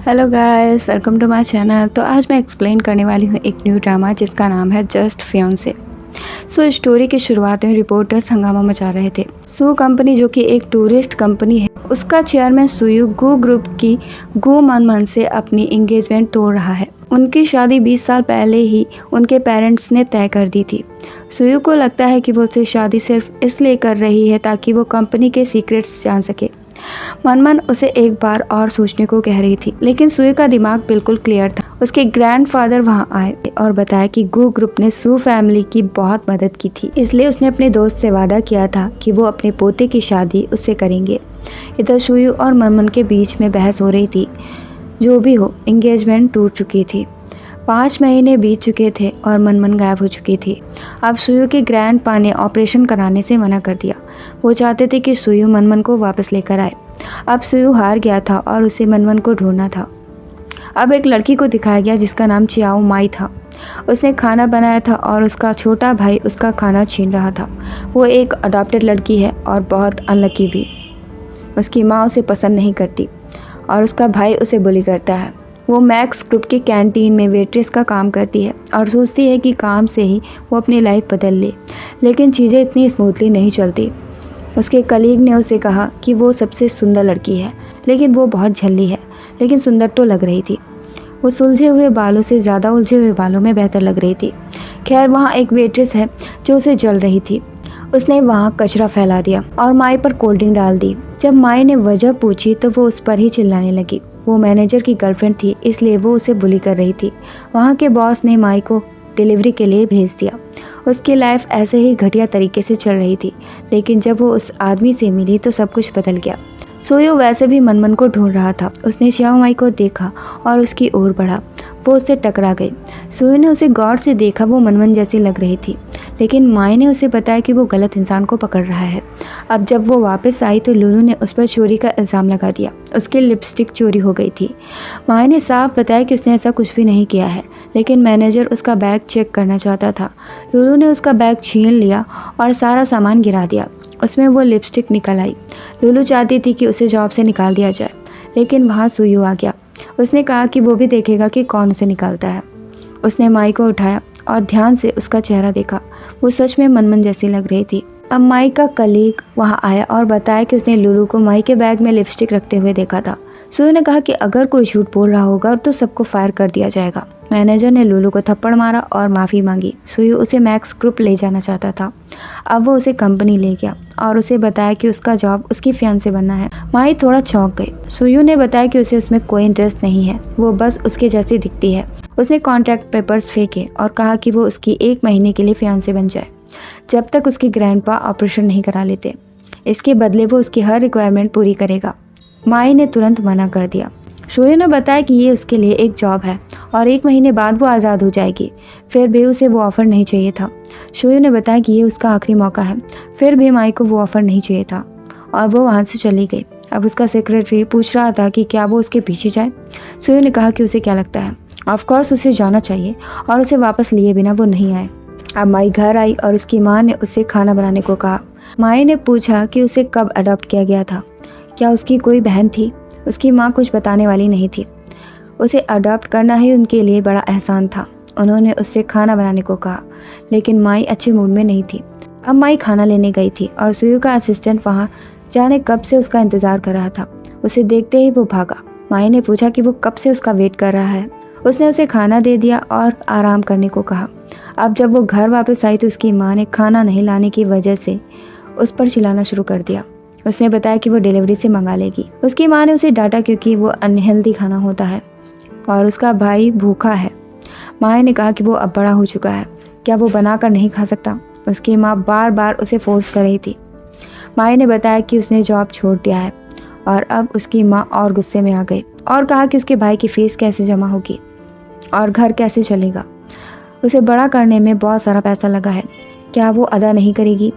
Hello guys, welcome to my channel. तो आज मैं एक्सप्लेन करने वाली हूँ एक न्यू ड्रामा जिसका नाम है जस्ट फियांसे। स्टोरी की शुरुआत में रिपोर्टर्स हंगामा मचा रहे थे। सू कंपनी, जो कि एक टूरिस्ट कंपनी है, उसका चेयरमैन सुयू गू ग्रुप की गू मनमन से अपनी एंगेजमेंट तोड़ रहा है। उनकी शादी 20 साल पहले ही उनके पेरेंट्स ने तय कर दी थी। सुयू को लगता है कि वो उससे शादी सिर्फ इसलिए कर रही है ताकि वो कंपनी के सीक्रेट्स जान सके। मनमन उसे एक बार और सोचने को कह रही थी, लेकिन सुई का दिमाग बिल्कुल क्लियर था। उसके ग्रैंडफादर वहां आए और बताया कि गू ग्रुप ने सू फैमिली की बहुत मदद की थी, इसलिए उसने अपने दोस्त से वादा किया था कि वो अपने पोते की शादी उससे करेंगे। इधर सुयू और मनमन के बीच में बहस हो रही थी। जो भी हो, एंगेजमेंट टूट चुकी थी। 5 महीने बीत चुके थे और मनमन गायब हो चुकी थी। अब सुयू के ग्रैंडपा ने ऑपरेशन कराने से मना कर दिया। वो चाहते थे कि सुयू मनमन को वापस लेकर आए। अब सुयू हार गया था और उसे मनमन को ढूंढना था। अब एक लड़की को दिखाया गया जिसका नाम चियाओ माई था। उसने खाना बनाया था और उसका छोटा भाई उसका खाना छीन रहा था। वो एक अडॉप्टेड लड़की है और बहुत अनलकी भी। उसकी माँ उसे पसंद नहीं करती और उसका भाई उसे बुली करता है। वो मैक्स ग्रुप के कैंटीन में वेट्रेस का काम करती है और सोचती है कि काम से ही वो अपनी लाइफ बदल ले, लेकिन चीज़ें इतनी स्मूथली नहीं चलती। उसके कलीग ने उसे कहा कि वो सबसे सुंदर लड़की है, लेकिन वो बहुत झल्ली है, लेकिन सुंदर तो लग रही थी। वो सुलझे हुए बालों से ज़्यादा उलझे हुए बालों में बेहतर लग रही थी। खैर, वहाँ एक वेट्रेस है जो उसे जल रही थी। उसने वहाँ कचरा फैला दिया और माई पर कोल्ड ड्रिंक डाल दी। जब माई ने वजह पूछी तो वो उस पर ही चिल्लाने लगी। वो मैनेजर की गर्लफ्रेंड थी, इसलिए वो उसे बुली कर रही थी। वहाँ के बॉस ने माई को डिलीवरी के लिए भेज दिया। उसकी लाइफ ऐसे ही घटिया तरीके से चल रही थी, लेकिन जब वो उस आदमी से मिली तो सब कुछ बदल गया। सोयो वैसे भी मनमन को ढूंढ रहा था। उसने चियाओ माई को देखा और उसकी ओर बढ़ा। वो उससे टकरा गई। सोयो ने उसे गौर से देखा। वो मनमन जैसी लग रही थी, लेकिन माई ने उसे बताया कि वो गलत इंसान को पकड़ रहा है। अब जब वो वापस आई तो लुलू ने उस पर चोरी का इल्ज़ाम लगा दिया। उसकी लिपस्टिक चोरी हो गई थी। माई ने साफ बताया कि उसने ऐसा कुछ भी नहीं किया है, लेकिन मैनेजर उसका बैग चेक करना चाहता था। लुलू ने उसका बैग छीन लिया और सारा सामान गिरा दिया। उसमें वो लिपस्टिक निकल आई। लुलू चाहती थी कि उसे जॉब से निकाल दिया जाए, लेकिन वहाँ सुयू आ गया। उसने कहा कि वो भी देखेगा कि कौन उसे निकालता है। उसने माई को उठाया और ध्यान से उसका चेहरा देखा। वो सच में मनमन जैसी लग रही थी। अब माई का कलीग वहाँ आया और बताया कि उसने लुलू को माई के बैग में लिपस्टिक रखते हुए देखा था। सुयू ने कहा कि अगर कोई झूठ बोल रहा होगा तो सबको फायर कर दिया जाएगा। मैनेजर ने लुलू को थप्पड़ मारा और माफ़ी मांगी। सुयू उसे मैक्स ग्रुप ले जाना चाहता था। अब वो उसे कंपनी ले गया और उसे बताया कि उसका जॉब उसकी फियांसे बनना है। माई थोड़ा चौंक गई। सुयू ने बताया कि उसे उसमें कोई इंटरेस्ट नहीं है, वो बस उसके जैसी दिखती है। उसने कॉन्ट्रैक्ट पेपर्स फेंके और कहा कि वो उसकी 1 महीने के लिए फियांसे बन जाए, जब तक उसके ग्रैंडपा ऑपरेशन नहीं करा लेते। इसके बदले वो उसकी हर रिक्वायरमेंट पूरी करेगा। माई ने तुरंत मना कर दिया। शोयो ने बताया कि ये उसके लिए एक जॉब है और 1 महीने बाद वो आज़ाद हो जाएगी। फिर भी उसे वो ऑफ़र नहीं चाहिए था। शोयो ने बताया कि ये उसका आखिरी मौका है। फिर भी माई को वो ऑफ़र नहीं चाहिए था और वो वहाँ से चली गई। अब उसका सेक्रेटरी पूछ रहा था कि क्या वो उसके पीछे जाए। शोयो ने कहा कि उसे क्या लगता है, ऑफकोर्स उसे जाना चाहिए और उसे वापस लिए बिना वो नहीं आए। अब माई घर आई और उसकी माँ ने उसे खाना बनाने को कहा। माई ने पूछा कि उसे कब अडॉप्ट किया गया था, क्या उसकी कोई बहन थी। उसकी माँ कुछ बताने वाली नहीं थी। उसे अडॉप्ट करना ही उनके लिए बड़ा एहसान था। उन्होंने उससे खाना बनाने को कहा, लेकिन माई अच्छे मूड में नहीं थी। अब माई खाना लेने गई थी और सुयू का असिस्टेंट वहाँ जाने कब से उसका इंतज़ार कर रहा था। उसे देखते ही वो भागा। माई ने पूछा कि वो कब से उसका वेट कर रहा है। उसने उसे खाना दे दिया और आराम करने को कहा। अब जब वो घर वापस आई तो उसकी माँ ने खाना नहीं लाने की वजह से उस पर चिल्लाना शुरू कर दिया। उसने बताया कि वो डिलीवरी से मंगा लेगी। उसकी माँ ने उसे डांटा क्योंकि वो अनहेल्दी खाना होता है और उसका भाई भूखा है। माँ ने कहा कि वो अब बड़ा हो चुका है, क्या वो बनाकर नहीं खा सकता। उसकी माँ बार बार उसे फोर्स कर रही थी। माँ ने बताया कि उसने जॉब छोड़ दिया है और अब उसकी माँ और गुस्से में आ गई और कहा कि उसके भाई की फीस कैसे जमा होगी और घर कैसे चलेगा। उसे बड़ा करने में बहुत सारा पैसा लगा है, क्या वो अदा नहीं करेगी।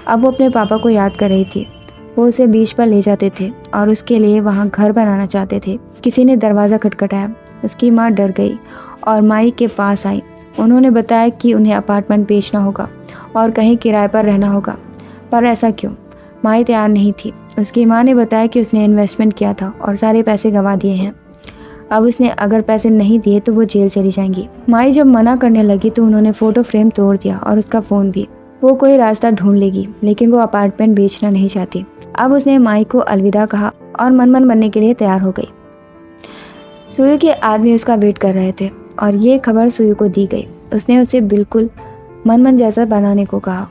अब वो अपने पापा को याद कर रही थी। वो उसे बीच पर ले जाते थे और उसके लिए वहाँ घर बनाना चाहते थे। किसी ने दरवाज़ा खटखटाया। उसकी माँ डर गई और माई के पास आई। उन्होंने बताया कि उन्हें अपार्टमेंट बेचना होगा और कहीं किराए पर रहना होगा, पर ऐसा क्यों। माई तैयार नहीं थी। उसकी माँ ने बताया कि उसने इन्वेस्टमेंट किया था और सारे पैसे गंवा दिए हैं। अब उसने अगर पैसे नहीं दिए तो वो जेल चली जाएंगी। माई जब मना करने लगी तो उन्होंने फ़ोटो फ्रेम तोड़ दिया और उसका फ़ोन भी। वो कोई रास्ता ढूंढ लेगी, लेकिन वो अपार्टमेंट बेचना नहीं चाहती। अब उसने माई को अलविदा कहा और मनमन बनने के लिए तैयार हो गई। सुयु के आदमी उसका वेट कर रहे थे और ये खबर सुयु को दी गई। उसने उसे बिल्कुल मनमन जैसा बनाने को कहा।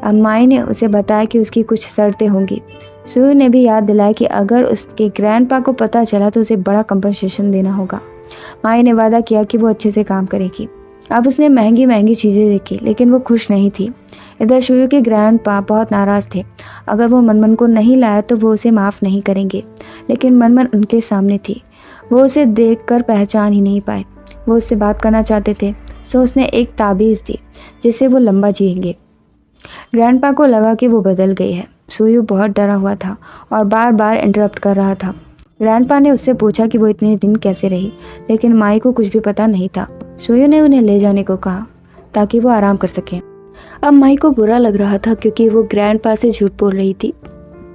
अब माई ने उसे बताया कि उसकी कुछ शर्तें होंगी। सुयु ने भी याद दिलाया कि अगर उसके ग्रैंडपा को पता चला तो उसे बड़ा कंपनसेशन देना होगा। माई ने वादा किया कि वो अच्छे से काम करेगी। अब उसने महंगी महंगी चीज़ें देखी, लेकिन वो खुश नहीं थी। इधर सुयु के ग्रैंडपा बहुत नाराज़ थे। अगर वो मनमन को नहीं लाया तो वो उसे माफ़ नहीं करेंगे, लेकिन मनमन उनके सामने थी। वो उसे देखकर पहचान ही नहीं पाए। वो उससे बात करना चाहते थे, सो उसने एक ताबीज़ दी जिससे वो लंबा जिएंगे। ग्रैंडपा को लगा कि वो बदल गई है। सुयु बहुत डरा हुआ था और बार बार इंटरप्ट कर रहा था। ग्रैंडपा ने उससे पूछा कि वो इतने दिन कैसे रही, लेकिन माई को कुछ भी पता नहीं था। सुयु ने उन्हें ले जाने को कहा ताकि वो आराम कर सकें। अब माई को बुरा लग रहा था क्योंकि वो ग्रैंडपा से झूठ बोल रही थी।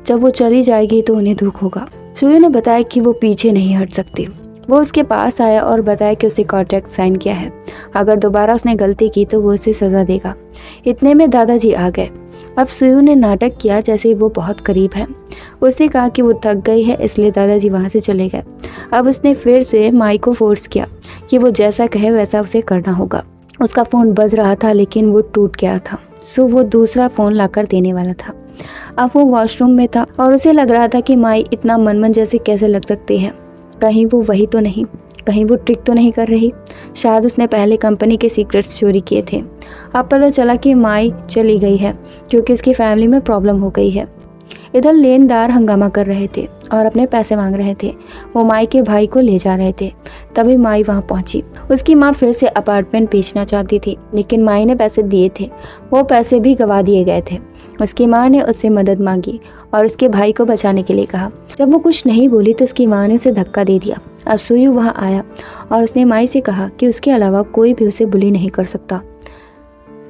जब वो चली जाएगी तो उन्हें दुख होगा। सुयु ने बताया कि वो पीछे नहीं हट सकती। वो उसके पास आया और बताया कि उसे कॉन्ट्रैक्ट साइन किया है। अगर दोबारा उसने गलती की तो वो उसे सज़ा देगा। इतने में दादाजी आ गए। अब सुयु ने नाटक किया जैसे वो बहुत करीब है। उसने कहा कि वो थक गई है, इसलिए दादाजी वहाँ से चले गए। अब उसने फिर से माई को फोर्स किया कि वो जैसा कहे वैसा उसे करना होगा। उसका फ़ोन बज रहा था, लेकिन वो टूट गया था, सो वो दूसरा फ़ोन लाकर देने वाला था। अब वो वॉशरूम में था और उसे लग रहा था कि माई इतना मनमन जैसे कैसे लग सकती है। कहीं वो वही तो नहीं, कहीं वो ट्रिक तो नहीं कर रही। शायद उसने पहले कंपनी के सीक्रेट्स चोरी किए थे। अब पता चला कि माई चली गई है क्योंकि उसकी फैमिली में प्रॉब्लम हो गई है। इधर लेनदार हंगामा कर रहे थे और अपने पैसे मांग रहे थे। वो माई के भाई को ले जा रहे थे। तभी माई वहाँ पहुँची। उसकी माँ फिर से अपार्टमेंट बेचना चाहती थी, लेकिन माई ने पैसे दिए थे। वो पैसे भी गवा दिए गए थे। उसकी माँ ने उससे मदद मांगी और उसके भाई को बचाने के लिए कहा। जब वो कुछ नहीं बोली तो उसकी माँ ने उसे धक्का दे दिया। अब सुयु वहाँ आया और उसने माई से कहा कि उसके अलावा कोई भी उसे बुली नहीं कर सकता।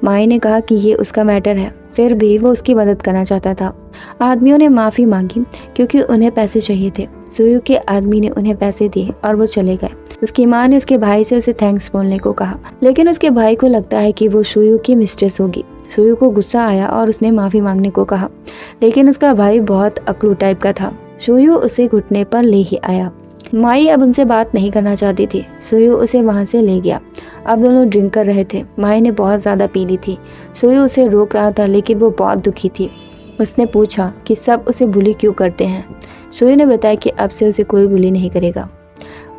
माई ने कहा कि ये उसका मैटर है, फिर भी वो उसकी मदद करना चाहता था। आदमियों ने माफ़ी मांगी क्योंकि उन्हें पैसे चाहिए थे। सुयु के आदमी ने उन्हें पैसे दिए और वो चले गए। उसकी माँ ने उसके भाई से उसे थैंक्स बोलने को कहा, लेकिन उसके भाई को लगता है कि वो सुयु की मिस्ट्रेस होगी। सुयु को गुस्सा आया और उसने माफ़ी मांगने को कहा, लेकिन उसका भाई बहुत अकड़ू टाइप का था। सुयु उसे घुटने पर ले ही आया। माई अब उनसे बात नहीं करना चाहती थी। सुयु उसे वहाँ से ले गया। अब दोनों ड्रिंक कर रहे थे। माई ने बहुत ज़्यादा पी ली थी। सुयु उसे रोक रहा था, लेकिन वो बहुत दुखी थी। उसने पूछा कि सब उसे बुली क्यों करते हैं। सुयु ने बताया कि अब से उसे कोई बुली नहीं करेगा।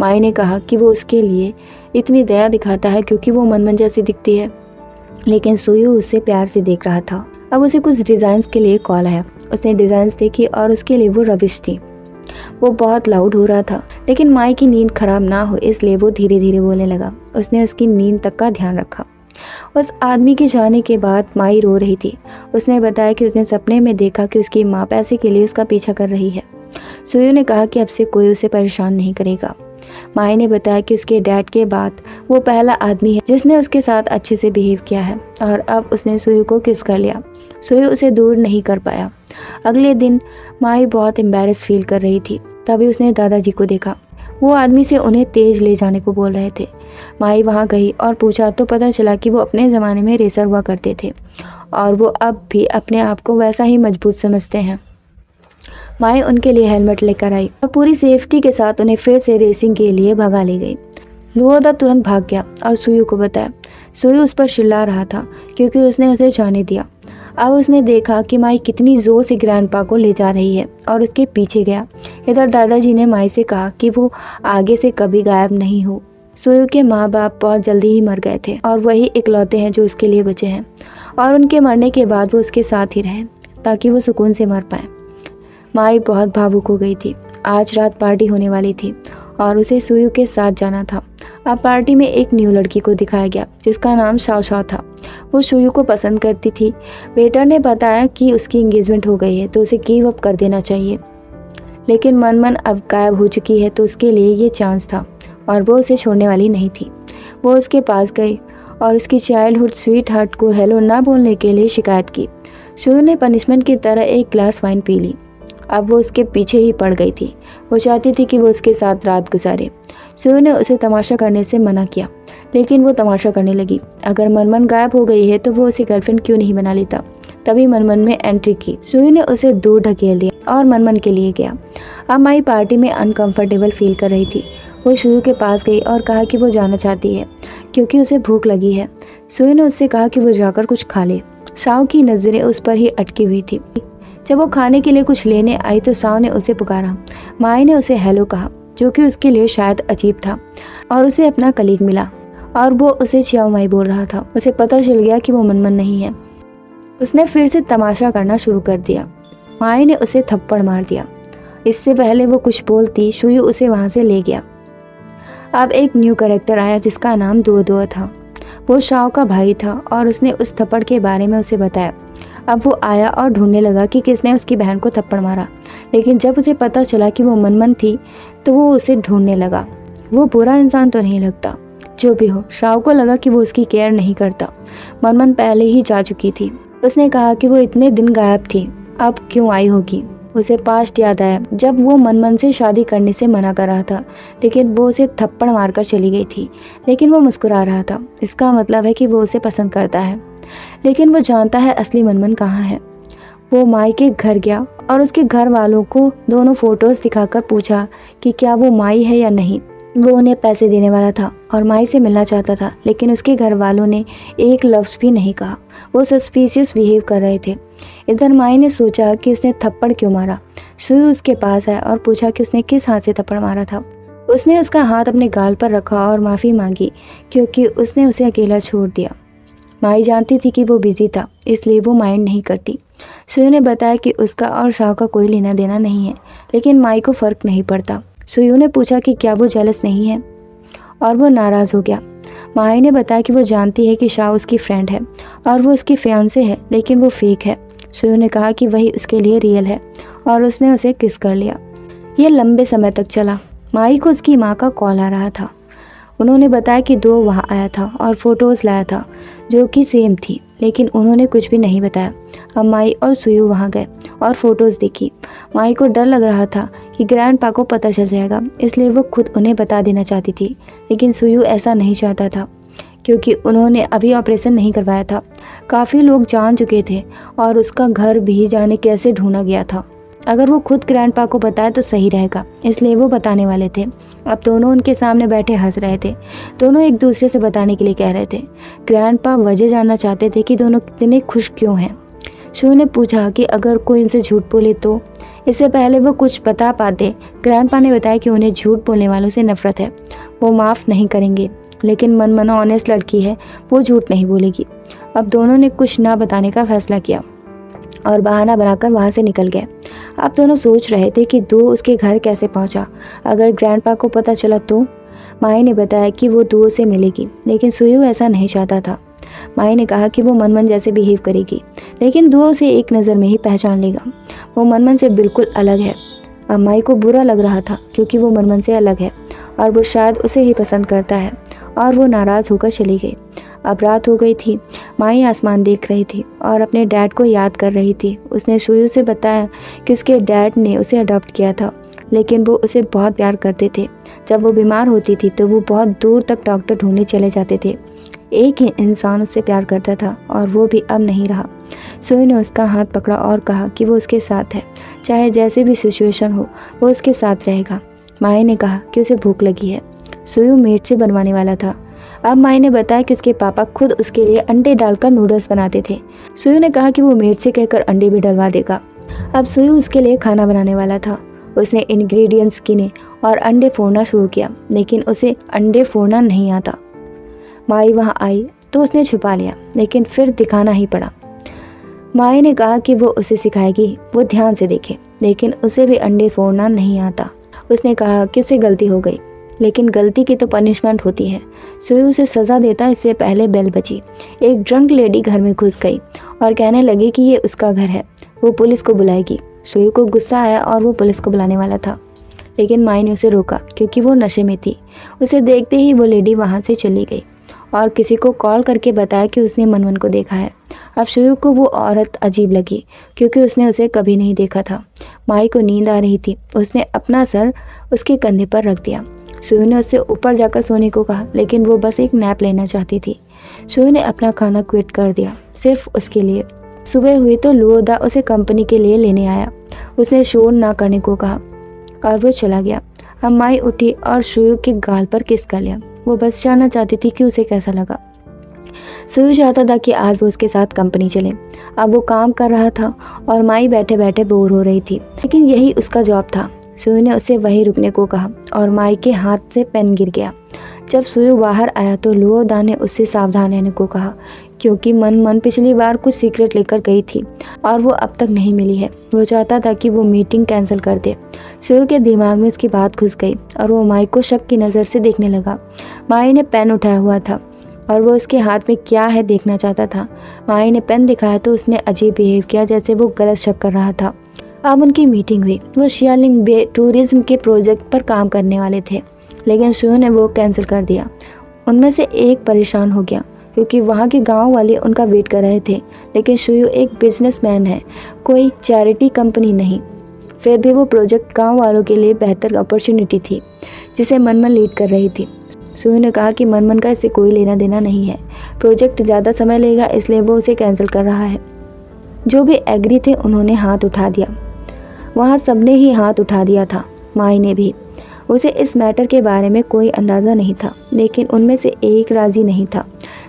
माई ने कहा कि वो उसके लिए इतनी दया दिखाता है क्योंकि वो मनमन जैसी दिखती है, लेकिन सुयु उससे प्यार से देख रहा था। अब उसे कुछ डिज़ाइंस के लिए कॉल आया। उसने डिज़ाइंस देखी और उसके लिए वो रबिश थी। वो बहुत लाउड हो रहा था, लेकिन माई की नींद खराब ना हो इसलिए वो धीरे धीरे बोलने लगा। उसने उसकी नींद तक का ध्यान रखा। उस आदमी के जाने के बाद माई रो रही थी। उसने बताया कि उसने सपने में देखा कि उसकी माँ पैसे के लिए उसका पीछा कर रही है। सुयु ने कहा कि अब से कोई उसे परेशान नहीं करेगा। माई ने बताया कि उसके डैड के बाद वो पहला आदमी है जिसने उसके साथ अच्छे से बिहेव किया है और अब उसने सुयु को किस कर लिया। सुयु उसे दूर नहीं कर पाया। अगले दिन माई बहुत एम्बैरेस फील कर रही थी। तभी उसने दादाजी को देखा। वो आदमी से उन्हें तेज ले जाने को बोल रहे थे। माई वहाँ गई और पूछा तो पता चला कि वो अपने ज़माने में रेसर हुआ करते थे और वो अब भी अपने आप को वैसा ही मजबूत समझते हैं। माई उनके लिए हेलमेट लेकर आई और पूरी सेफ्टी के साथ उन्हें फिर से रेसिंग के लिए भगा ले गई। लुओदा तुरंत भाग गया और सुयु को बताया। सुयु उस पर चिल्ला रहा था क्योंकि उसने उसे जाने दिया। अब उसने देखा कि माई कितनी ज़ोर से ग्रैंडपा को ले जा रही है और उसके पीछे गया। इधर दादाजी ने माई से कहा कि वो आगे से कभी गायब नहीं हो। सुयु के माँ बाप बहुत जल्दी ही मर गए थे और वही इकलौते हैं जो उसके लिए बचे हैं, और उनके मरने के बाद वो उसके साथ ही रहे ताकि वो सुकून से मर पाए। माई बहुत भावुक हो गई थी। आज रात पार्टी होने वाली थी और उसे सुयु के साथ जाना था। अब पार्टी में एक न्यू लड़की को दिखाया गया जिसका नाम शाओ शाओ था। वो सुयु को पसंद करती थी। वेटर ने बताया कि उसकी एंगेजमेंट हो गई है तो उसे गिव अप कर देना चाहिए, लेकिन मनमन अब गायब हो चुकी है तो उसके लिए ये चांस था और वो उसे छोड़ने वाली नहीं थी। वो उसके पास गई और उसकी चाइल्डहुड स्वीट हार्ट को हेलो ना बोलने के लिए शिकायत की। सुयु ने पनिशमेंट की तरह एक ग्लास वाइन पी ली। अब वो उसके पीछे ही पड़ गई थी। वो चाहती थी कि वो उसके साथ रात गुजारे। सुयू ने उसे तमाशा करने से मना किया, लेकिन वो तमाशा करने लगी। अगर मनमन गायब हो गई है तो वो उसे गर्लफ्रेंड क्यों नहीं बना लेता। तभी मनमन में एंट्री की। सुयू ने उसे दूर ढकेल दिया और मनमन के लिए गया। अब माई पार्टी में अनकंफर्टेबल फील कर रही थी। वो सुयू के पास गई और कहा कि वो जाना चाहती है क्योंकि उसे भूख लगी है। सुयू ने उससे कहा कि वो जाकर कुछ खा ले। साव की नज़रें उस पर ही अटकी हुई थी। जब वो खाने के लिए कुछ लेने आई तो साव ने उसे पुकारा। माई ने उसे हेलो कहा, जो कि उसके लिए शायद अजीब था, और उसे अपना कलीग मिला और वो उसे चियाओ माई बोल रहा था। उसे पता चल गया कि वो मनमन नहीं है। उसने फिर से तमाशा करना शुरू कर दिया। माई ने उसे थप्पड़ मार दिया। इससे पहले वो कुछ बोलती, सुयू उसे वहाँ से ले गया। अब एक न्यू कैरेक्टर आया जिसका नाम दुओ दुओ था। वो शाओ का भाई था और उसने उस थप्पड़ के बारे में उसे बताया। अब वो आया और ढूंढने लगा कि किसने उसकी बहन को थप्पड़ मारा, लेकिन जब उसे पता चला कि वो मनमन थी तो वो उसे ढूंढने लगा। वो बुरा इंसान तो नहीं लगता। जो भी हो, शाओ को लगा कि वो उसकी केयर नहीं करता। मनमन पहले ही जा चुकी थी। उसने कहा कि वो इतने दिन गायब थी, अब क्यों आई होगी। उसे पास्ट याद आया जब वो मनमन से शादी करने से मना कर रहा था, लेकिन वो उसे थप्पड़ मारकर चली गई थी। लेकिन वो मुस्कुरा रहा था। इसका मतलब है कि वो उसे पसंद करता है, लेकिन वो जानता है असली मनमन कहाँ है। वो माई के घर गया और उसके घर वालों को दोनों फोटोज़ दिखाकर पूछा कि क्या वो माई है या नहीं। वो उन्हें पैसे देने वाला था और माई से मिलना चाहता था, लेकिन उसके घर वालों ने एक लफ्ज़ भी नहीं कहा। वो सस्पिशियस बिहेव कर रहे थे। इधर माई ने सोचा कि उसने थप्पड़ क्यों मारा। सुयू उसके पास आया और पूछा कि उसने किस हाथ से थप्पड़ मारा था। उसने उसका हाथ अपने गाल पर रखा और माफ़ी मांगी क्योंकि उसने उसे अकेला छोड़ दिया। माई जानती थी कि वो बिजी था, इसलिए वो माइंड नहीं करती। सुयू ने बताया कि उसका और शाह का कोई लेना देना नहीं है, लेकिन माई को फ़र्क नहीं पड़ता। सुयू ने पूछा कि क्या वो जेलस नहीं है, और वो नाराज़ हो गया। माई ने बताया कि वो जानती है कि शाह उसकी फ्रेंड है और वो उसकी फियांसे है, लेकिन वो फेक है। सुयू ने कहा कि वही उसके लिए रियल है और उसने उसे किस कर लिया। यह लंबे समय तक चला। माई को उसकी माँ का कॉल आ रहा था। उन्होंने बताया कि दो वहाँ आया था और फ़ोटोज़ लाया था जो कि सेम थी, लेकिन उन्होंने कुछ भी नहीं बताया। अब माई और सुयू वहाँ गए और फ़ोटोज़ देखी। माई को डर लग रहा था कि ग्रैंडपा को पता चल जाएगा, इसलिए वो खुद उन्हें बता देना चाहती थी, लेकिन सुयू ऐसा नहीं चाहता था क्योंकि उन्होंने अभी ऑपरेशन नहीं करवाया था। काफ़ी लोग जान चुके थे और उसका घर भी जाने कैसे ढूंढा गया था। अगर वो खुद ग्रैंडपा को बताए तो सही रहेगा, इसलिए वो बताने वाले थे। अब दोनों उनके सामने बैठे हंस रहे थे। दोनों एक दूसरे से बताने के लिए कह रहे थे। ग्रैंडपा वजह जानना चाहते थे कि दोनों कितने खुश क्यों हैं। शू ने पूछा कि अगर कोई इनसे झूठ बोले तो। इससे पहले वो कुछ बता पाते, ग्रैंडपा ने बताया कि उन्हें झूठ बोलने वालों से नफरत है, वो माफ़ नहीं करेंगे, लेकिन मनमना ऑनेस्ट लड़की है, वो झूठ नहीं बोलेगी। अब दोनों ने कुछ ना बताने का फैसला किया और बहाना बनाकर वहाँ से निकल गए। अब दोनों सोच रहे थे कि दो उसके घर कैसे पहुँचा। अगर ग्रैंडपा को पता चला तो। माई ने बताया कि वो दुओ से मिलेगी, लेकिन सुयू ऐसा नहीं चाहता था। माई ने कहा कि वो मनमन जैसे बिहेव करेगी, लेकिन दुओ से एक नज़र में ही पहचान लेगा। वो मनमन से बिल्कुल अलग है। अब माई को बुरा लग रहा था क्योंकि वो मनमन से अलग है और वो शायद उसे ही पसंद करता है, और वो नाराज़ होकर चली गई। अब रात हो गई थी। माई आसमान देख रही थी और अपने डैड को याद कर रही थी। उसने सुयू से बताया कि उसके डैड ने उसे अडॉप्ट किया था, लेकिन वो उसे बहुत प्यार करते थे। जब वो बीमार होती थी तो वो बहुत दूर तक डॉक्टर ढूंढने चले जाते थे। एक ही इंसान उससे प्यार करता था और वो भी अब नहीं रहा। सुयू ने उसका हाथ पकड़ा और कहा कि वो उसके साथ है, चाहे जैसे भी सिचुएशन हो वो उसके साथ रहेगा। माई ने कहा कि उसे भूख लगी है। सुयू मीट से बनवाने वाला था। अब माई ने बताया कि उसके पापा खुद उसके लिए अंडे डालकर नूडल्स बनाते थे। सुयू ने कहा कि वो मेड से कहकर अंडे भी डलवा देगा। अब सुयू उसके लिए खाना बनाने वाला था। उसने इंग्रेडिएंट्स गिने और अंडे फोड़ना शुरू किया, लेकिन उसे अंडे फोड़ना नहीं आता। माई वहाँ आई तो उसने छुपा लिया, लेकिन फिर दिखाना ही पड़ा। माई ने कहा कि वो उसे सिखाएगी, वो ध्यान से देखे, लेकिन उसे भी अंडे फोड़ना नहीं आता। उसने कहा कि उसे गलती हो गई, लेकिन गलती की तो पनिशमेंट होती है। सुयू उसे सज़ा देता इससे पहले बेल बजी। एक ड्रंक लेडी घर में घुस गई और कहने लगी कि ये उसका घर है, वो पुलिस को बुलाएगी। सुयू को गुस्सा आया और वो पुलिस को बुलाने वाला था, लेकिन माई ने उसे रोका क्योंकि वो नशे में थी। उसे देखते ही वो लेडी वहाँ से चली गई और किसी को कॉल करके बताया कि उसने मनमन को देखा है। अब सुयू को वो औरत अजीब लगी क्योंकि उसने उसे कभी नहीं देखा था। माई को नींद आ रही थी। उसने अपना सर उसके कंधे पर रख दिया। सुयू ने उससे ऊपर जाकर सोने को कहा, लेकिन वो बस एक नैप लेना चाहती थी। सुयू ने अपना खाना क्विट कर दिया, सिर्फ उसके लिए। सुबह हुई तो लुओ दा उसे कंपनी के लिए लेने आया। उसने शोर ना करने को कहा और वो चला गया। अब माई उठी और सुयू के गाल पर किस कर लिया। वो बस जानना चाहती थी कि उसे कैसा लगा। सुयू चाहता था कि आज वो उसके साथ कंपनी चले। अब वो काम कर रहा था और माई बैठे बैठे बोर हो रही थी, लेकिन यही उसका जॉब था। सुयू ने उसे वहीं रुकने को कहा और माई के हाथ से पेन गिर गया। जब सुयू बाहर आया तो लुओ दा ने उससे सावधान रहने को कहा, क्योंकि मन पिछली बार कुछ सीक्रेट लेकर गई थी और वो अब तक नहीं मिली है। वो चाहता था कि वो मीटिंग कैंसिल कर दे। सुयू के दिमाग में उसकी बात घुस गई और वो माई को शक की नज़र से देखने लगा। माई ने पेन उठाया हुआ था और वो उसके हाथ में क्या है देखना चाहता था। माई ने पेन दिखाया तो उसने अजीब बिहेव किया, जैसे वो गलत शक कर रहा था। अब उनकी मीटिंग हुई। वो शियालिंग बे टूरिज्म के प्रोजेक्ट पर काम करने वाले थे, लेकिन सुयू ने वो कैंसिल कर दिया। उनमें से एक परेशान हो गया क्योंकि वहाँ के गांव वाले उनका वेट कर रहे थे, लेकिन सुयू एक बिजनेसमैन है, कोई चैरिटी कंपनी नहीं। फिर भी वो प्रोजेक्ट गांव वालों के लिए बेहतर अपॉर्चुनिटी थी जिसे मनमन लीड कर रही थी। सुयू ने कहा कि मनमन का इससे कोई लेना देना नहीं है, प्रोजेक्ट ज़्यादा समय लेगा इसलिए वो उसे कैंसिल कर रहा है। जो भी एग्री थे उन्होंने हाथ उठा दिया। वहाँ सबने ही हाथ उठा दिया था, माई ने भी। उसे इस मैटर के बारे में कोई अंदाज़ा नहीं था, लेकिन उनमें से एक राज़ी नहीं था।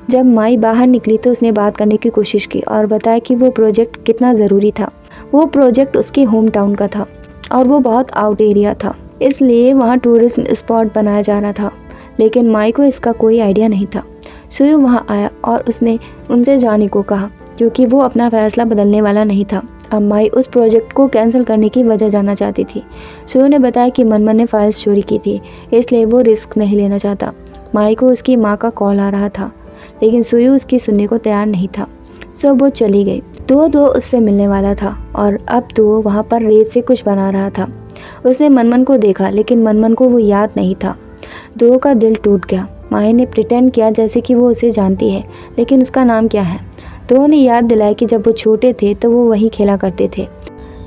जब माई बाहर निकली तो उसने बात करने की कोशिश की और बताया कि वो प्रोजेक्ट कितना ज़रूरी था। वो प्रोजेक्ट उसके होम टाउन का था और वो बहुत आउट एरिया था, इसलिए वहाँ टूरिज्म स्पॉट बनाया जा रहा था, लेकिन माई को इसका कोई आइडिया नहीं था। सुयू वहाँ आया और उसने उनसे जाने को कहा क्योंकि वो अपना फैसला बदलने वाला नहीं था। अब माई उस प्रोजेक्ट को कैंसिल करने की वजह जानना चाहती थी। सुयू ने बताया कि मनमन ने फाइल्स चोरी की थी, इसलिए वो रिस्क नहीं लेना चाहता। माई को उसकी माँ का कॉल आ रहा था, लेकिन सुयू उसकी सुनने को तैयार नहीं था। सो वो चली गई। दो उससे मिलने वाला था और अब दो वहाँ पर रेत से कुछ बना रहा था। उसने मनमन को देखा, लेकिन मनमन को वो याद नहीं था। दो का दिल टूट गया। माई ने प्रिटेंड किया जैसे कि वो उसे जानती है, लेकिन उसका नाम क्या है। दो ने याद दिलाया कि जब वो छोटे थे तो वो वहीं खेला करते थे।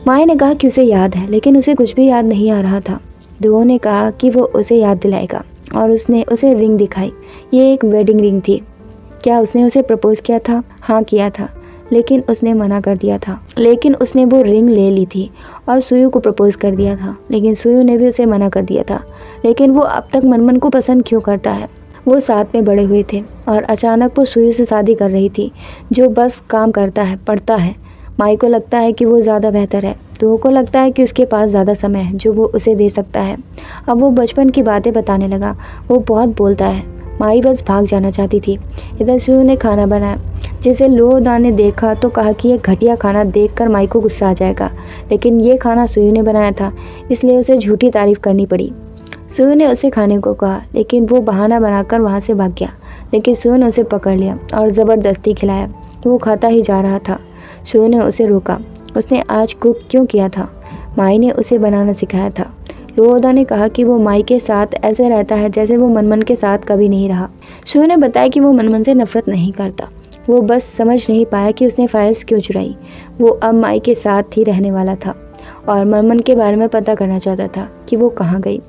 माई ने कहा कि उसे याद है, लेकिन उसे कुछ भी याद नहीं आ रहा था। दो ने कहा कि वो उसे याद दिलाएगा और उसने उसे रिंग दिखाई। ये एक वेडिंग रिंग थी। क्या उसने उसे प्रपोज किया था? हाँ किया था, लेकिन उसने मना कर दिया था। लेकिन उसने वो रिंग ले ली थी और सुयू को प्रपोज कर दिया था, लेकिन सुयू ने भी उसे मना कर दिया था। लेकिन वो अब तक मनमन को पसंद क्यों करता है? वो साथ में बड़े हुए थे और अचानक वो सुयू से शादी कर रही थी, जो बस काम करता है, पढ़ता है। माई को लगता है कि वो ज़्यादा बेहतर है। दो को लगता है कि उसके पास ज़्यादा समय है जो वो उसे दे सकता है। अब वो बचपन की बातें बताने लगा। वो बहुत बोलता है। माई बस भाग जाना चाहती थी। इधर सुयू ने खाना बनाया, जिसे लुओ दा ने देखा तो कहा कि यह घटिया खाना देखकर माई को गुस्सा आ जाएगा, लेकिन ये खाना सुयू ने बनाया था, इसलिए उसे झूठी तारीफ करनी पड़ी। सुयू ने उसे खाने को कहा, लेकिन वो बहाना बनाकर वहाँ से भाग गया। लेकिन सुयू ने उसे पकड़ लिया और ज़बरदस्ती खिलाया। वो खाता ही जा रहा था। सुयू ने उसे रोका। उसने आज कुक क्यों किया था? माई ने उसे बनाना सिखाया था। लुओ दा ने कहा कि वो माई के साथ ऐसे रहता है जैसे वो मनमन के साथ कभी नहीं रहा। सुयू ने बताया कि वो मनमन से नफरत नहीं करता, वो बस समझ नहीं पाया कि उसने फाइल्स क्यों चुराई। वो अब माई के साथ ही रहने वाला था और मनमन के बारे में पता करना चाहता था कि वो कहाँ गई।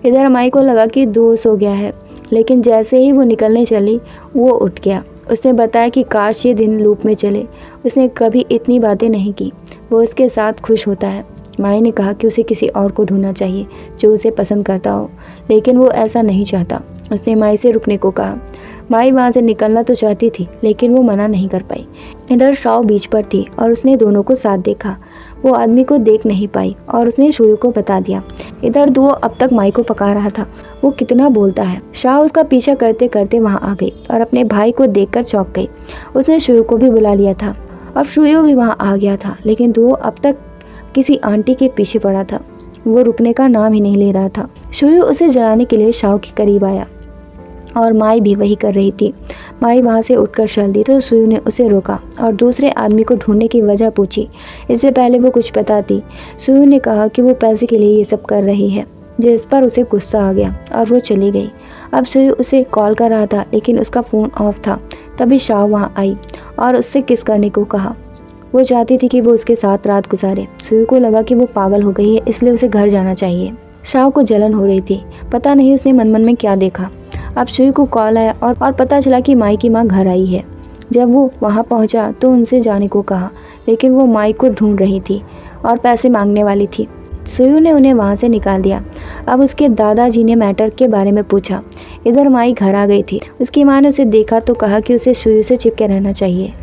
इधर माई को लगा कि दो सो गया है, लेकिन जैसे ही वो निकलने चली वो उठ गया। उसने बताया कि काश ये दिन लूप में चले। उसने कभी इतनी बातें नहीं की। वो उसके साथ खुश होता है। माई ने कहा कि उसे किसी और को ढूंढना चाहिए जो उसे पसंद करता हो, लेकिन वो ऐसा नहीं चाहता। उसने माई से रुकने को कहा। माई वहाँ से निकलना तो चाहती थी, लेकिन वो मना नहीं कर पाई। इधर शाओ बीच पर थी और उसने दोनों को साथ देखा। वो आदमी को देख नहीं पाई और उसने सुयू को बता दिया। इधर दो अब तक माई को पका रहा था। वो कितना बोलता है। शाह उसका पीछा करते करते वहाँ आ गई और अपने भाई को देखकर चौंक गई। उसने सुयू को भी बुला लिया था। अब सुयू भी वहाँ आ गया था, लेकिन दो अब तक किसी आंटी के पीछे पड़ा था। वो रुकने का नाम ही नहीं ले रहा था। सुयू उसे जलाने के लिए शाह के करीब आया और माई भी वही कर रही थी। माई वहाँ से उठकर चल दी तो सुयू ने उसे रोका और दूसरे आदमी को ढूंढने की वजह पूछी। इससे पहले वो कुछ बताती, सुयू ने कहा कि वो पैसे के लिए ये सब कर रही है, जिस पर उसे गुस्सा आ गया और वो चली गई। अब सुयू उसे कॉल कर रहा था, लेकिन उसका फ़ोन ऑफ था। तभी शाह वहाँ आई और उससे किस करने को कहा। वो चाहती थी कि वो उसके साथ रात गुजारे। सुयू को लगा कि वो पागल हो गई है, इसलिए उसे घर जाना चाहिए। शाओ को जलन हो रही थी। पता नहीं उसने मनमन में क्या देखा। अब शुई को कॉल आया और पता चला कि माई की माँ घर आई है। जब वो वहाँ पहुँचा तो उनसे जाने को कहा, लेकिन वो माई को ढूंढ रही थी और पैसे मांगने वाली थी। सुयु ने उन्हें वहाँ से निकाल दिया। अब उसके दादाजी ने मैटर के बारे में पूछा। इधर माई घर आ गई थी। उसकी माँ ने उसे देखा तो कहा कि उसे सुयु से चिपके रहना चाहिए,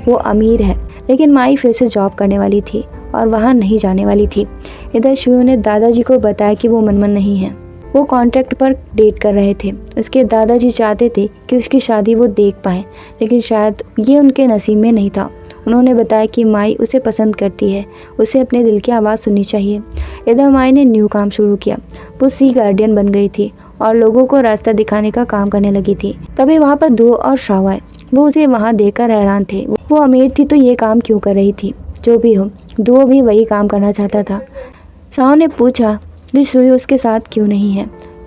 वो अमीर है। लेकिन माई फिर से जॉब करने वाली थी और वहाँ नहीं जाने वाली थी। इधर सुयु ने दादाजी को बताया कि वो मनमन नहीं है, वो कॉन्ट्रैक्ट पर डेट कर रहे थे। उसके दादाजी चाहते थे कि उसकी शादी वो देख पाएँ, लेकिन शायद ये उनके नसीब में नहीं था। उन्होंने बताया कि माई उसे पसंद करती है, उसे अपने दिल की आवाज़ सुननी चाहिए। इधर माई ने न्यू काम शुरू किया। वो सी गार्डियन बन गई थी और लोगों को रास्ता दिखाने का काम करने लगी थी। तभी वहाँ पर दुओ और शाओ आए। वो उसे वहाँ देखकर हैरान थे। वो अमीर थी तो ये काम क्यों कर रही थी। जो भी हो, दुओ भी वही काम करना चाहता था। शाओ ने पूछा कि सुयु उसके साथ क्यों नहीं है,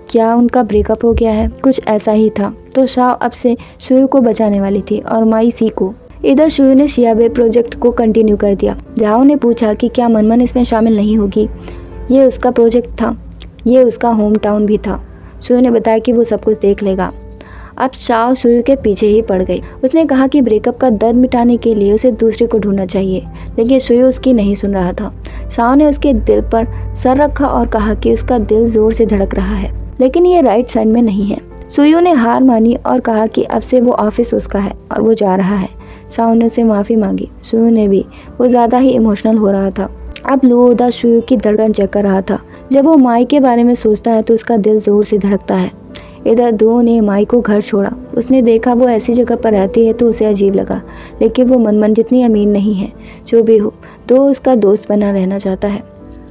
क्या उनका ब्रेकअप हो गया है। कुछ ऐसा ही था। तो शाओ अब से सुयु को बचाने वाली थी और माई सी को। इधर सुयु ने शियाबे प्रोजेक्ट को कंटिन्यू कर दिया। झाओ ने पूछा कि क्या मनमन इसमें शामिल नहीं होगी। ये उसका प्रोजेक्ट था, ये उसका होम टाउन भी था। सुयु ने बताया कि वो सब कुछ देख लेगा। अब शाओ सुयु के पीछे ही पड़ गई। उसने कहा कि ब्रेकअप का दर्द मिटाने के लिए उसे दूसरे को ढूंढना चाहिए, लेकिन सुयु उसकी नहीं सुन रहा था। शाओ ने उसके दिल पर सर रखा और कहा कि उसका दिल जोर से धड़क रहा है, लेकिन ये राइट साइड में नहीं है। सुयु ने हार मानी और कहा कि अब से वो ऑफिस उसका है और वो जा रहा है। शाओ ने उसे माफ़ी मांगी। सुयु ने भी, वो ज़्यादा ही इमोशनल हो रहा था। अब लुओदा सुयु की धड़कन चेक कर रहा था। जब वो माई के बारे में सोचता है तो उसका दिल जोर से धड़कता है। इधर दुओ ने माई को घर छोड़ा। उसने देखा वो ऐसी जगह पर रहती है तो उसे अजीब लगा, लेकिन वो मनमन जितनी अमीर नहीं है। जो भी हो, तो उसका दोस्त बना रहना चाहता है।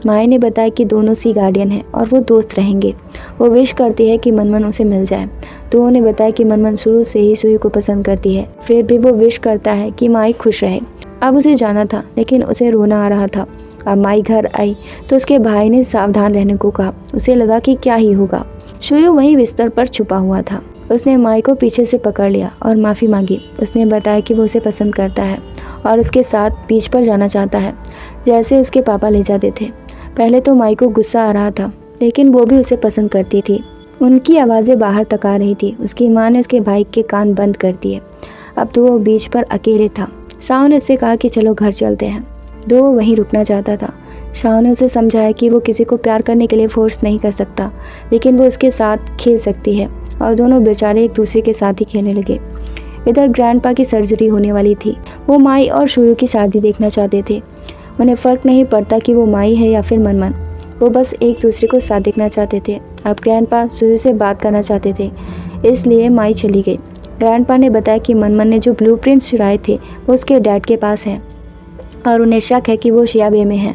माई ने बताया कि दोनों सी गार्डियन हैं और वो दोस्त रहेंगे। वो विश करती है कि मनमन उसे मिल जाए। तो उन्होंने बताया कि मनमन शुरू से ही सुयु को पसंद करती है, फिर भी वो विश करता है कि माई खुश रहे। अब उसे जाना था, लेकिन उसे रोना आ रहा था। अब माई घर आई तो उसके भाई ने सावधान रहने को कहा। उसे लगा कि क्या ही होगा। सुयु वहीं बिस्तर पर छुपा हुआ था। उसने माई को पीछे से पकड़ लिया और माफ़ी मांगी। उसने बताया कि वो उसे पसंद करता है और उसके साथ बीच पर जाना चाहता है, जैसे उसके पापा ले जाते थे। पहले तो माई को गुस्सा आ रहा था, लेकिन वो भी उसे पसंद करती थी। उनकी आवाज़ें बाहर तक आ रही थी। उसकी माँ ने उसके भाई के कान बंद कर दिए। अब तो वो बीच पर अकेले था। शाओ ने उससे कहा कि चलो घर चलते हैं। दो वहीं रुकना चाहता था। शाओ ने उसे समझाया कि वो किसी को प्यार करने के लिए फोर्स नहीं कर सकता, लेकिन वो उसके साथ खेल सकती है। और दोनों बेचारे एक दूसरे के साथ ही खेलने लगे। इधर ग्रैंडपा की सर्जरी होने वाली थी। वो माई और सुयु की शादी देखना चाहते थे। उन्हें फ़र्क नहीं पड़ता कि वो माई है या फिर मनमन, वो बस एक दूसरे को साथ देखना चाहते थे। अब ग्रैंडपा सुयु से बात करना चाहते थे, इसलिए माई चली गई। ग्रैंडपा ने बताया कि मनमन ने जो ब्लूप्रिंट्स चुराए थे वो उसके डैड के पास हैं और उन्हें शक है कि वो शियाबे में है,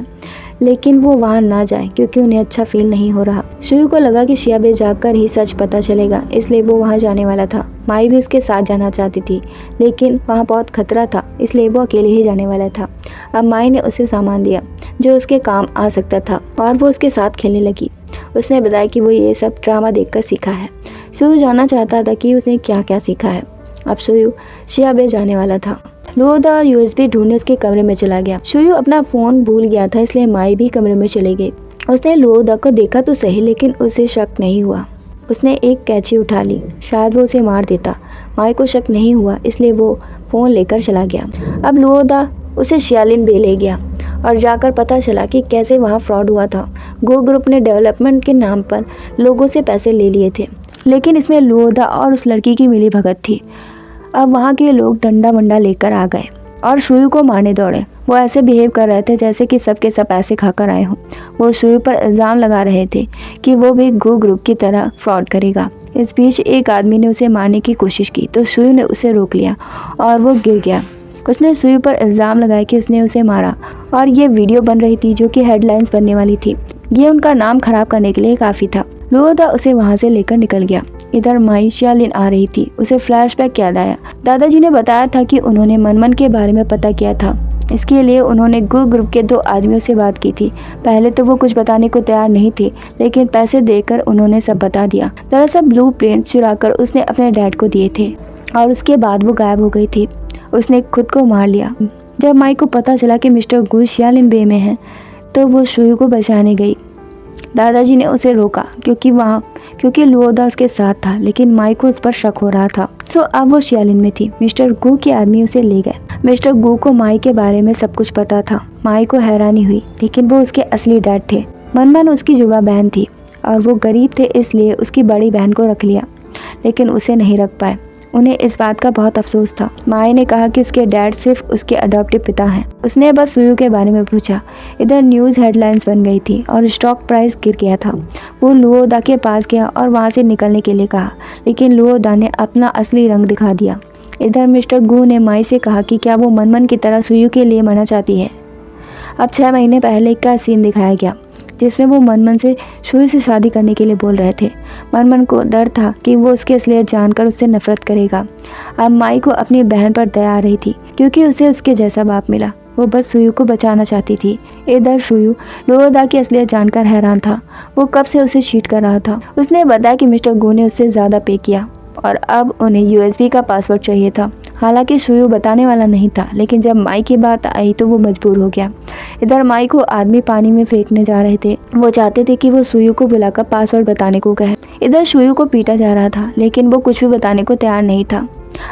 लेकिन वो वहाँ ना जाए क्योंकि उन्हें अच्छा फील नहीं हो रहा। सुयु को लगा कि शियाबे जाकर ही सच पता चलेगा, इसलिए वो वहाँ जाने वाला था। माई भी उसके साथ जाना चाहती थी, लेकिन वहाँ बहुत खतरा था, इसलिए वो अकेले ही जाने वाला था। अब माई ने उसे सामान दिया जो उसके काम आ सकता था और वो उसके साथ खेलने लगी। उसने बताया कि वो ये सब ड्रामा देखकर सीखा है। सुयु जानना चाहता था कि उसने क्या क्या सीखा है। अब सुयु शियाबे जाने वाला था। लुओदा यूएसबी ढूंढने उसके कमरे में चला गया। सुयु अपना फ़ोन भूल गया था, इसलिए माई भी कमरे में चली गई। उसने लुओदा को देखा तो सही, लेकिन उसे शक नहीं हुआ। उसने एक कैंची उठा ली, शायद वो उसे मार देता। माई को शक नहीं हुआ, इसलिए वो फ़ोन लेकर चला गया। अब लुओदा उसे शियालिन बे ले गया और जाकर पता चला कि कैसे वहाँ फ्रॉड हुआ था। गो ग्रुप ने डेवलपमेंट के नाम पर लोगों से पैसे ले लिए थे, लेकिन इसमें लुओदा और उस लड़की की मिलीभगत थी। अब वहाँ के लोग डंडा वंडा लेकर आ गए और सुयु को मारने दौड़े। वो ऐसे बिहेव कर रहे थे जैसे कि सब के सब पैसे खाकर आए हों। वो सुयु पर इल्ज़ाम लगा रहे थे कि वो भी गो ग्रुप की तरह फ्रॉड करेगा। इस बीच एक आदमी ने उसे मारने की कोशिश की तो सुयु ने उसे रोक लिया और वो गिर गया। उसने सुयु पर इल्ज़ाम लगाया कि उसने उसे मारा और ये वीडियो बन रही थी जो कि हेडलाइंस बनने वाली थी। ये उनका नाम खराब करने के लिए काफ़ी था। लुओदा उसे वहाँ से लेकर निकल गया। इधर माई शियालिन आ रही थी। उसे फ्लैशबैक याद आया। दादाजी ने बताया था कि उन्होंने मनमन के बारे में पता किया था। इसके लिए उन्होंने गो ग्रुप के 2 आदमियों से बात की थी। पहले तो वो कुछ बताने को तैयार नहीं थे, लेकिन पैसे देकर उन्होंने सब बता दिया। दरअसल ब्लूप्रिंट चुराकर उसने अपने डैड को दिए थे और उसके बाद वो गायब हो गई थी। उसने खुद को मार लिया। जब माई को पता चला कि मिस्टर गू शियालिन बे में है तो वो सुयु को बचाने गई। दादाजी ने उसे रोका क्योंकि लुओदा उसके साथ था, लेकिन माई को उस पर शक हो रहा था। सो अब वो शियालिन में थी। मिस्टर गू के आदमी उसे ले गए। मिस्टर गू को माई के बारे में सब कुछ पता था। माई को हैरानी हुई, लेकिन वो उसके असली डैड थे। मनमन उसकी जुड़वा बहन थी और वो गरीब थे, इसलिए उसकी बड़ी बहन को रख लिया, लेकिन उसे नहीं रख पाए। उन्हें इस बात का बहुत अफसोस था। माई ने कहा कि उसके डैड सिर्फ उसके अडॉप्टिव पिता हैं। उसने बस सुयू के बारे में पूछा। इधर न्यूज़ हेडलाइंस बन गई थी और स्टॉक प्राइस गिर गया था। वो लुओदा के पास गया और वहाँ से निकलने के लिए कहा, लेकिन लुओदा ने अपना असली रंग दिखा दिया। इधर मिस्टर गू ने माई से कहा कि क्या वो मनमन की तरह सुयू के लिए मरना चाहती है। अब 6 महीने पहले का सीन दिखाया गया, जिसमें वो मनमन से सुयू से शादी करने के लिए बोल रहे थे। मनमन को डर था कि वो उसकी असलियत जानकर उससे नफरत करेगा। अब माई को अपनी बहन पर दया आ रही थी, क्योंकि उसे उसके जैसा बाप मिला। वो बस सुयू को बचाना चाहती थी। इधर सुयू लुओदा की असलियत जानकर हैरान था। वो कब से उसे चीट कर रहा था। उसने बताया कि मिस्टर गू ने उससे ज़्यादा पे किया और अब उन्हें USB का पासवर्ड चाहिए था। हालांकि सुयू बताने वाला नहीं था, लेकिन जब माई की बात आई तो वो मजबूर हो गया। इधर माई को आदमी पानी में फेंकने जा रहे थे। वो चाहते थे कि वो सुयू को बुलाकर पासवर्ड बताने को कहे। इधर सुयू को पीटा जा रहा था, लेकिन वो कुछ भी बताने को तैयार नहीं था।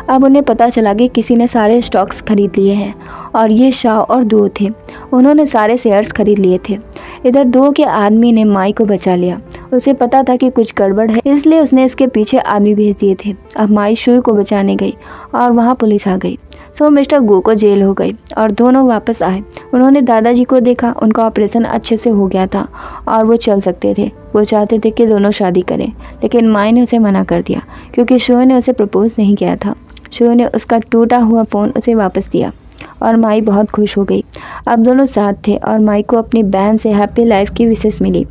अब उन्हें पता चला कि किसी ने सारे स्टॉक्स खरीद लिए हैं और ये शाह और दुओ थे। उन्होंने सारे शेयर्स खरीद लिए थे। इधर दुओ के आदमी ने माई को बचा लिया। उसे पता था कि कुछ गड़बड़ है, इसलिए उसने इसके पीछे आदमी भेज दिए थे। अब माई सुयू को बचाने गई और वहाँ पुलिस आ गई। सो मिस्टर गू को जेल हो गई और दोनों वापस आए। उन्होंने दादाजी को देखा। उनका ऑपरेशन अच्छे से हो गया था और वो चल सकते थे। वो चाहते थे कि दोनों शादी करें, लेकिन माई ने उसे मना कर दिया, क्योंकि सुयू ने उसे प्रपोज नहीं किया था। सुयू ने उसका टूटा हुआ फ़ोन उसे वापस दिया और माई बहुत खुश हो गई। अब दोनों साथ थे और माई को अपनी बहन से हैप्पी लाइफ की विशेष मिली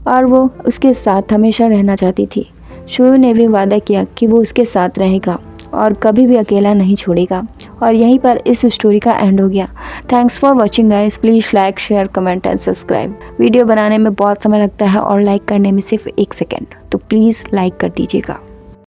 और वो उसके साथ हमेशा रहना चाहती थी। सुयू ने भी वादा किया कि वो उसके साथ रहेगा और कभी भी अकेला नहीं छोड़ेगा। और यहीं पर इस स्टोरी का एंड हो गया। Thanks for watching guys. Please like, share, comment and subscribe. Video बनाने में बहुत समय लगता है और लाइक करने में सिर्फ 1 सेकेंड, तो प्लीज़ लाइक कर दीजिएगा।